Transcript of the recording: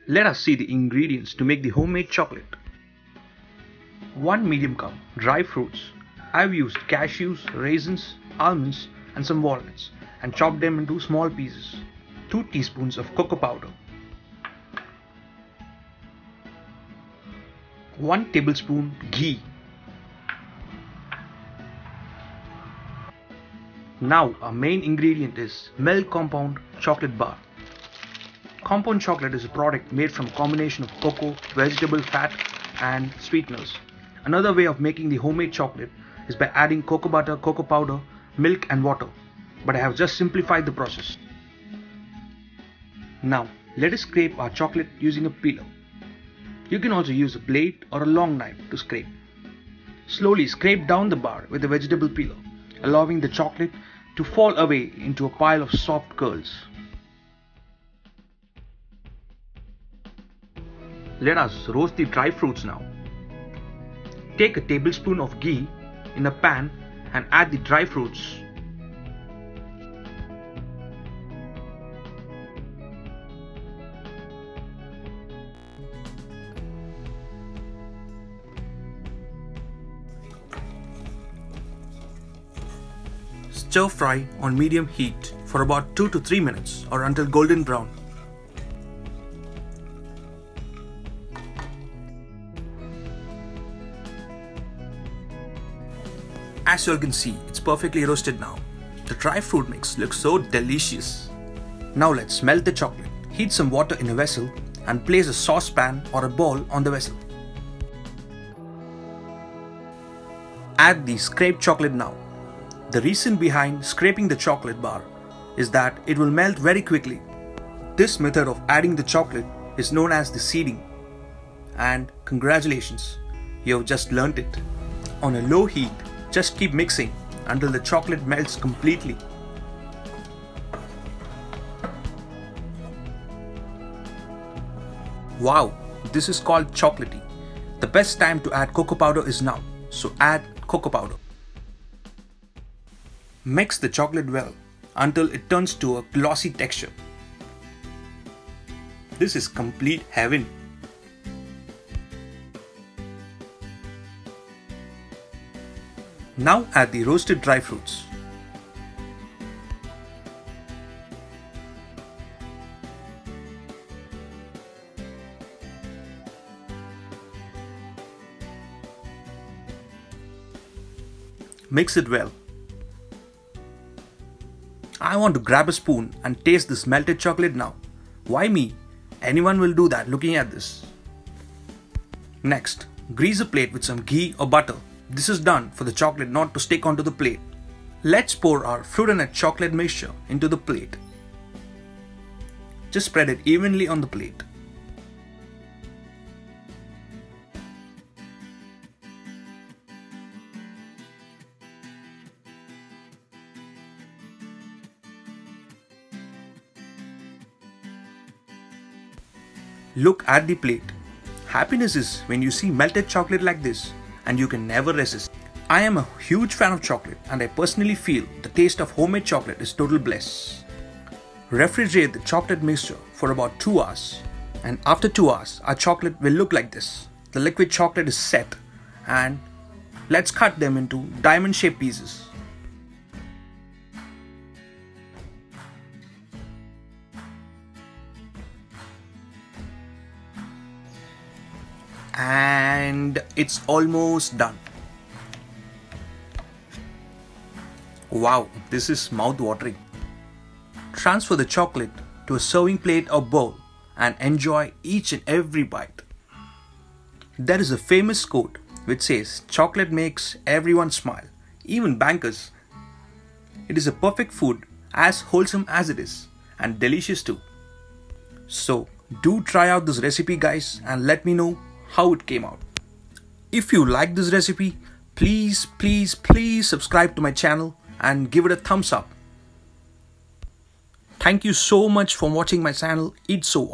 Let us see the ingredients to make the homemade chocolate. 1 medium cup dry fruits. I've used cashews, raisins, almonds and some walnuts and chopped them into small pieces. 2 teaspoons of cocoa powder. 1 tablespoon ghee. Now our main ingredient is milk compound chocolate bar. Compound chocolate is a product made from a combination of cocoa, vegetable fat and sweeteners. Another way of making the homemade chocolate is by adding cocoa butter, cocoa powder, milk and water, but I have just simplified the process. Now let us scrape our chocolate using a peeler. You can also use a blade or a long knife to scrape. Slowly scrape down the bar with a vegetable peeler, allowing the chocolate to fall away into a pile of soft curls. Let us roast the dry fruits now. Take a tablespoon of ghee in a pan and add the dry fruits. Stir fry on medium heat for about 2 to 3 minutes or until golden brown. As you all can see, it's perfectly roasted now. The dry fruit mix looks so delicious. Now let's melt the chocolate. Heat some water in a vessel and place a saucepan or a bowl on the vessel. Add the scraped chocolate now. The reason behind scraping the chocolate bar is that it will melt very quickly. This method of adding the chocolate is known as the seeding. And congratulations, you have just learnt it. On a low heat, just keep mixing until the chocolate melts completely. Wow, this is called chocolatey. The best time to add cocoa powder is now, so add cocoa powder. Mix the chocolate well until it turns to a glossy texture. This is complete heaven. Now add the roasted dry fruits. Mix it well. I want to grab a spoon and taste this melted chocolate now. Why me? Anyone will do that looking at this. Next, grease a plate with some ghee or butter. This is done for the chocolate not to stick onto the plate. Let's pour our fruit and nut chocolate mixture into the plate. Just spread it evenly on the plate. Look at the plate. Happiness is when you see melted chocolate like this and you can never resist. I am a huge fan of chocolate and I personally feel the taste of homemade chocolate is total bliss. Refrigerate the chocolate mixture for about 2 hours and after 2 hours our chocolate will look like this. The liquid chocolate is set and let's cut them into diamond shaped pieces. And it's almost done. Wow, this is mouth-watering. Transfer the chocolate to a serving plate or bowl and enjoy each and every bite. There is a famous quote which says, "Chocolate makes everyone smile, even bankers." It is a perfect food, as wholesome as it is, and delicious too. So do try out this recipe guys and let me know how it came out. If you like this recipe, please subscribe to my channel and give it a thumbs up. Thank you so much for watching my channel Eatsowhat.